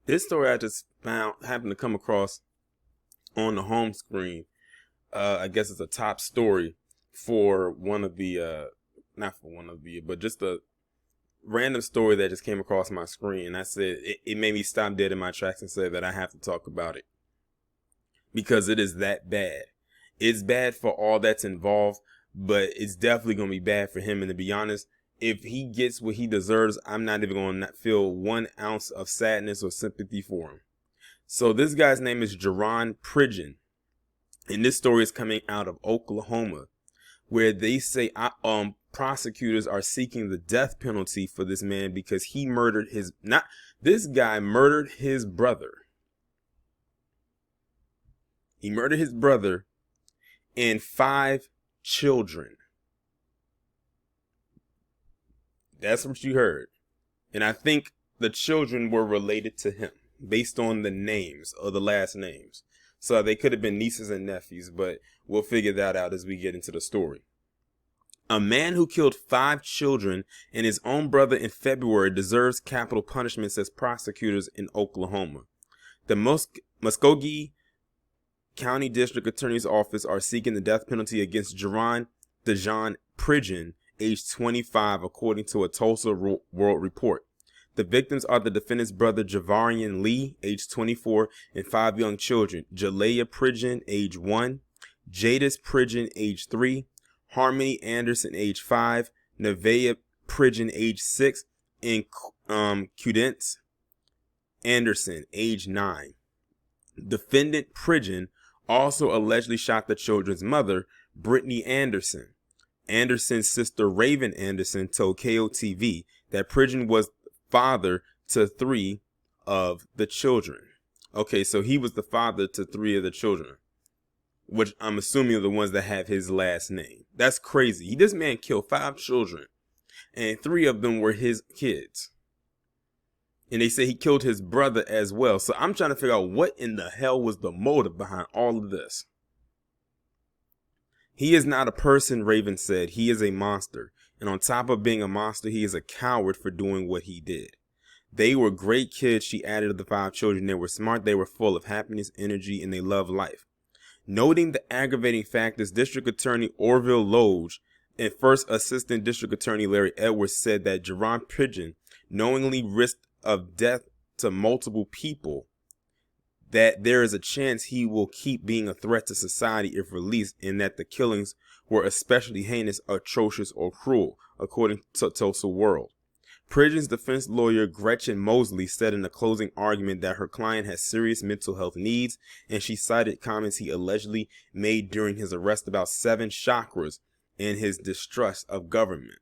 This story I just happened to come across on the home screen. I guess it's a top story for one of the, not for one of the, but just a random story that just came across my screen. And I said, it made me stop dead in my tracks and said that I have to talk about it because it is that bad. It's bad for all that's involved, but it's definitely going to be bad for him. And to be honest, if he gets what he deserves, I'm not even going to feel 1 ounce of sadness or sympathy for him. So this guy's name is Jarron Pridgeon. And this story is coming out of Oklahoma, where they say prosecutors are seeking the death penalty for this man because he murdered this guy murdered his brother. He murdered his brother and 5 children. That's what you heard. And I think the children were related to him based on the names or the last names. So they could have been nieces and nephews, but we'll figure that out as we get into the story. A man who killed 5 children and his own brother in February deserves capital punishment, says prosecutors in Oklahoma. The Muskogee County District Attorney's Office are seeking the death penalty against Jarron Pridgeon, age 25, according to a Tulsa World Report. The victims are the defendant's brother Javarian Lee, age 24, and 5 young children: Jalea Pridgeon, age 1, Jadis Pridgeon, age 3, Harmony Anderson, age 5, Nevaeh Pridgeon, age 6, and Cudence Anderson, age 9. Defendant Pridgeon also allegedly shot the children's mother, Brittany Anderson. Anderson's sister Raven Anderson told KOTV that Pridgeon was father to 3 of the children. Okay, so he was the father to 3 of the children, which I'm assuming are the ones that have his last name. That's crazy. This man killed 5 children, and 3 of them were his kids. And they say he killed his brother as well. So I'm trying to figure out what in the hell was the motive behind all of this. He is not a person, Raven said. He is a monster. And on top of being a monster, he is a coward for doing what he did. They were great kids, she added, of the 5 children. They were smart, they were full of happiness, energy, and they loved life. Noting the aggravating factors, District Attorney Orville Loge and First Assistant District Attorney Larry Edwards said that Jarron Pridgeon knowingly risked of death to multiple people, that there is a chance he will keep being a threat to society if released, and that the killings were especially heinous, atrocious, or cruel, according to Tulsa World. Pridgeon's defense lawyer Gretchen Mosley said in a closing argument that her client has serious mental health needs, and she cited comments he allegedly made during his arrest about 7 chakras and his distrust of government.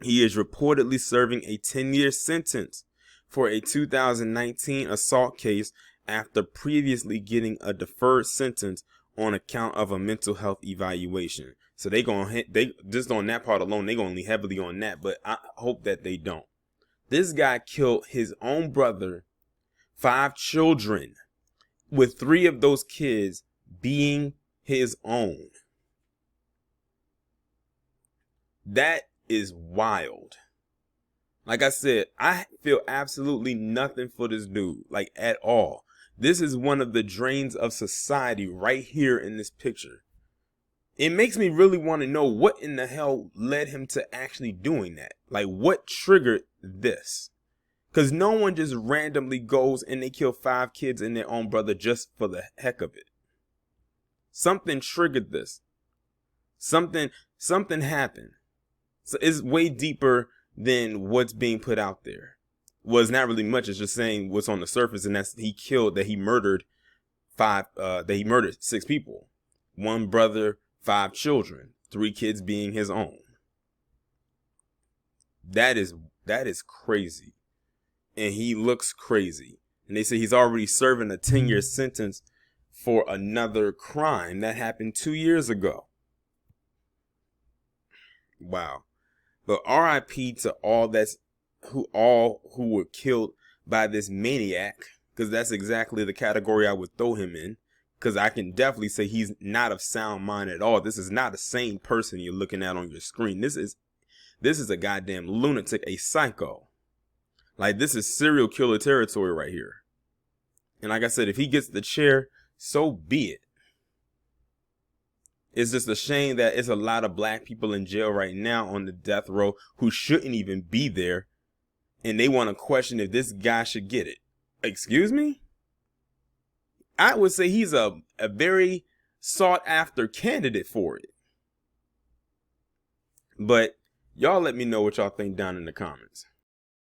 He is reportedly serving a 10-year sentence for a 2019 assault case after previously getting a deferred sentence on account of a mental health evaluation. So they just on that part alone, they're going to lean heavily on that, but I hope that they don't. This guy killed his own brother, 5 children, with 3 of those kids being his own. That is wild. Like I said, I feel absolutely nothing for this dude, like at all. This is one of the drains of society right here in this picture. It makes me really want to know what in the hell led him to actually doing that. Like, what triggered this? Because no one just randomly goes and they kill 5 kids and their own brother just for the heck of it. Something triggered this. Something happened. So it's way deeper than what's being put out there. Well, it's not really much. It's just saying what's on the surface, and that's he murdered 6 people. 1 brother, 5 children, 3 kids being his own. That is crazy. And he looks crazy. And they say he's already serving a 10-year sentence for another crime that happened 2 years ago. Wow. But RIP to all who were killed by this maniac, because that's exactly the category I would throw him in, because I can definitely say he's not of sound mind at all. This is not a sane person you're looking at on your screen. This is a goddamn lunatic, a psycho. Like, this is serial killer territory right here. And like I said, if he gets the chair, so be it. It's just a shame that it's a lot of black people in jail right now on the death row who shouldn't even be there. And they want to question if this guy should get it. Excuse me? I would say he's a very sought after candidate for it. But y'all let me know what y'all think down in the comments.